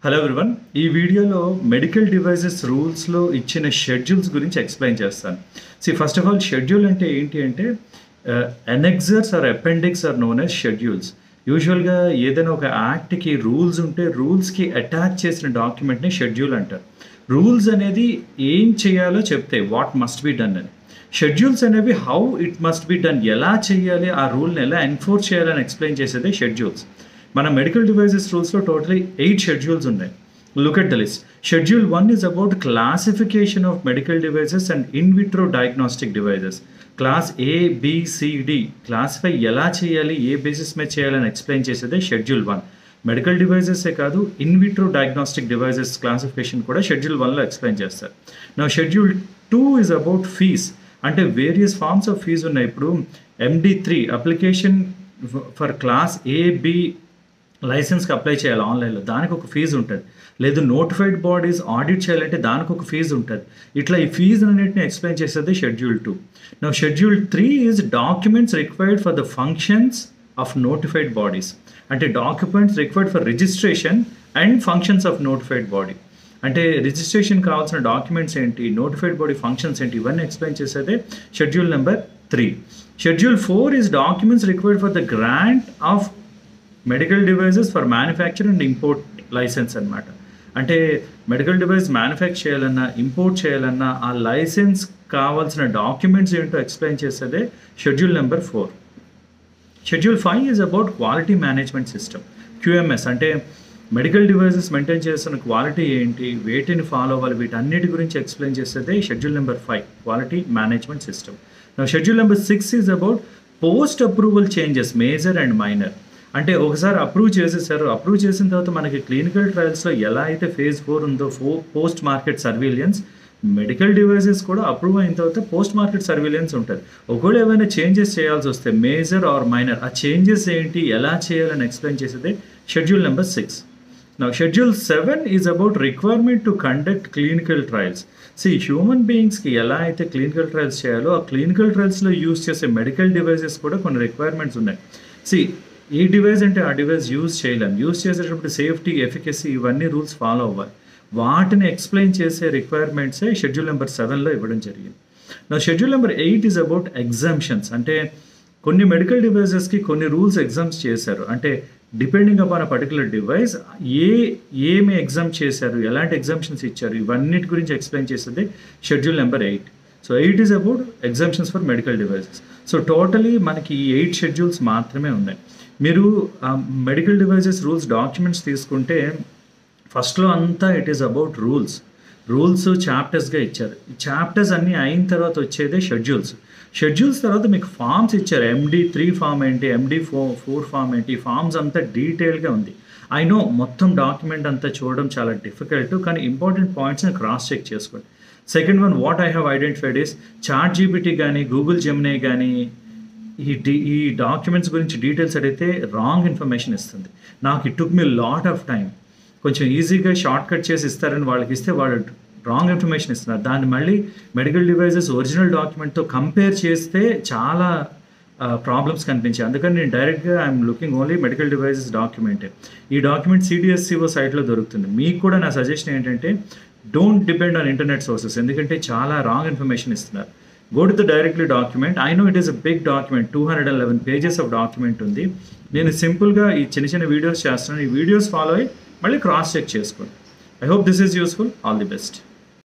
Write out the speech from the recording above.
Hello everyone. ఈ వీడియోలో medical devices రూల్స్లో ఇచ్చిన షెడ్యూల్స్ గురించి ఎక్స్ప్లెయిన్ చేస్తాను. ఫస్ట్ ఆఫ్ ఆల్ షెడ్యూల్ అంటే ఏంటి అంటే annexures or appendix are known as schedules. యూజువల్గా ఏదైనా ఒక యాక్ట్కి రూల్స్ ఉంటే రూల్స్కి అటాచ్ చేసిన డాక్యుమెంట్ని షెడ్యూల్ అంటారు. రూల్స్ అనేది ఏం చేయాలో చెప్తే వాట్ మస్ట్ బి డన్ అని. షెడ్యూల్స్ అనేవి how it must be done, ఎలా చేయాలి, ఆ రూల్ని ఎలా ఎన్ఫోర్స్ చేయాలని ఎక్స్ప్లెయిన్ చేసేదే షెడ్యూల్స్. మన మెడికల్ డివైసెస్ రూల్స్లో టోటలీ 8 షెడ్యూల్స్ ఉన్నాయి. Look at the list. Schedule 1 is about classification of medical devices and in vitro diagnostic devices. Class ABCD classify ఎలా చేయాలి, ఏ బేసిస్ మీద చేయాలని ఎక్స్ప్లెయిన్ చేసేదే షెడ్యూల్ 1. మెడికల్ డివైజెసే కాదు, in vitro diagnostic devices classification కూడా schedule 1లో ఎక్స్ప్లెయిన్ చేస్తారు. నా షెడ్యూల్ 2 ఈజ్ అబౌట్ ఫీజ్. అంటే వేరియస్ ఫార్మ్స్ ఆఫ్ ఫీజ్ ఉన్నాయి. ఇప్పుడు MD3 application for class AB లైసెన్స్కి అప్లై చేయాలి ఆన్లైన్లో, దానికి ఒక ఫీజు ఉంటుంది. లేదు నోటిఫైడ్ బాడీస్ ఆడిట్ చేయాలంటే దానికి ఒక ఫీజు ఉంటుంది. ఇట్లా ఈ ఫీజు అన్నింటిని ఎక్స్ప్లెయిన్ చేసేది షెడ్యూల్ 2. నా schedule 3 is documents required for the functions of notified bodies. అంటే documents required for registration and functions of notified body. అంటే రిజిస్ట్రేషన్ కావాల్సిన డాక్యుమెంట్స్ ఏంటి, నోటిఫైడ్ బాడీ ఫంక్షన్స్ ఏంటి, ఇవన్నీ ఎక్స్ప్లెయిన్ చేసేదే schedule number 3. Schedule 4 is documents required for the grant of medical devices for manufacture and import license అనమాట. అంటే medical device manufacture చేయాలన్నా, import చేయాలన్నా ఆ లైసెన్స్ కావాల్సిన డాక్యుమెంట్స్ ఏంటో ఎక్స్ప్లెయిన్ చేసేదే schedule number 4. Schedule 5 is about quality management system, QMS. అంటే medical devices maintain చేస్తున్న క్వాలిటీ ఏంటి, వేటిని ఫాలో అవ్వాలి, వీటన్నిటి గురించి ఎక్స్ప్లెయిన్ చేసేదే schedule number 5, quality management system. Schedule number 6 is about post approval changes, major and minor. అంటే ఒకసారి అప్రూవ్ చేసేసారు, అప్రూవ్ చేసిన తర్వాత మనకి క్లినికల్ ట్రయల్స్లో ఎలా అయితే ఫేజ్ 4 ఉందో, post market surveillance, medical devices కూడా అప్రూవ్ అయిన తర్వాత పోస్ట్ మార్కెట్ సర్వీలియన్స్ ఉంటుంది. ఒకవేళ ఏమైనా చేంజెస్ చేయాల్సి వస్తే మేజర్ ఆర్ మైనర్, ఆ చేంజెస్ ఏంటి, ఎలా చేయాలని ఎక్స్ప్లెయిన్ చేసేదే schedule number 6. Now schedule 7 is about requirement to conduct clinical trials. Human బీయింగ్స్కి ఎలా అయితే క్లినికల్ ట్రయల్స్ చేయాలో ఆ క్లినికల్ ట్రయల్స్లో యూజ్ చేసే మెడికల్ డివైసెస్ కూడా కొన్ని రిక్వైర్మెంట్స్ ఉన్నాయి. ఏ డివైస్ అంటే ఆ డివైస్ యూజ్ చేయలేం, యూజ్ చేసేటప్పుడు సేఫ్టీ, ఎఫికసీ, ఇవన్నీ రూల్స్ ఫాలో అవ్వాలి. వాటిని ఎక్స్ప్లెయిన్ చేసే రిక్వైర్మెంట్సే షెడ్యూల్ నెంబర్ 7లో ఇవ్వడం జరిగింది. నా schedule number 8 is about exemptions. అంటే కొన్ని మెడికల్ డివైజెస్కి కొన్ని రూల్స్ ఎగ్జామ్స్ చేశారు. అంటే depending upon a particular device ఏమి ఎగ్జామ్ చేశారు, ఎలాంటి ఎగ్జామ్షన్స్ ఇచ్చారు, ఇవన్నిటి గురించి ఎక్స్ప్లెయిన్ చేసేది schedule number 8. 8 is about exemptions for medical devices. Totally మనకి ఈ 8 షెడ్యూల్స్ మాత్రమే ఉన్నాయి. మీరు మెడికల్ డివైజెస్ రూల్స్ డాక్యుమెంట్స్ తీసుకుంటే ఫస్ట్లో అంతా ఇట్ ఈస్ అబౌట్ రూల్స్ చాప్టర్స్గా ఇచ్చారు. ఈ చాప్టర్స్ అన్నీ అయిన తర్వాత వచ్చేదే షెడ్యూల్స్ తర్వాత మీకు ఫామ్స్ ఇచ్చారు. MD3 ఫామ్ ఏంటి, MD4 ఫామ్ ఏంటి, ఫామ్స్ అంతా డీటెయిల్గా ఉంది. ఐ నో మొత్తం డాక్యుమెంట్ అంతా చూడడం చాలా డిఫికల్ట్, కానీ ఇంపార్టెంట్ పాయింట్స్ని క్రాస్ చెక్ చేసుకోండి. Second one, what I have identified is ChatGPT కానీ గూగుల్ జెమినీ కానీ ఈ డాక్యుమెంట్స్ గురించి డీటెయిల్స్ అడిగితే రాంగ్ ఇన్ఫర్మేషన్ ఇస్తుంది. నాకు it took me lot of time. కొంచెం ఈజీగా షార్ట్ కట్ చేసి ఇస్తారని వాళ్ళకి ఇస్తే వాళ్ళు రాంగ్ ఇన్ఫర్మేషన్ ఇస్తున్నారు. దాన్ని మళ్ళీ మెడికల్ డివైజెస్ ఒరిజినల్ డాక్యుమెంట్తో కంపేర్ చేస్తే చాలా ప్రాబ్లమ్స్ కనిపించాయి. అందుకని నేను డైరెక్ట్గా I'm looking only medical devices డాక్యుమెంటే. ఈ డాక్యుమెంట్ CDSCO సైట్లో దొరుకుతుంది. మీకు కూడా నా సజెషన్ ఏంటంటే don't depend on internet sources, ఎందుకంటే చాలా రాంగ్ ఇన్ఫర్మేషన్ ఇస్తున్నారు. Go to the directly document. I know it is a big document, 211 pages of document ఉంది. నేను సింపుల్గా ఈ చిన్న వీడియోస్ చేస్తున్నాను. ఈ వీడియోస్ ఫాలో అయ్యి మళ్ళీ క్రాస్ చెక్ చేసుకోండి. I hope this is useful. All the best.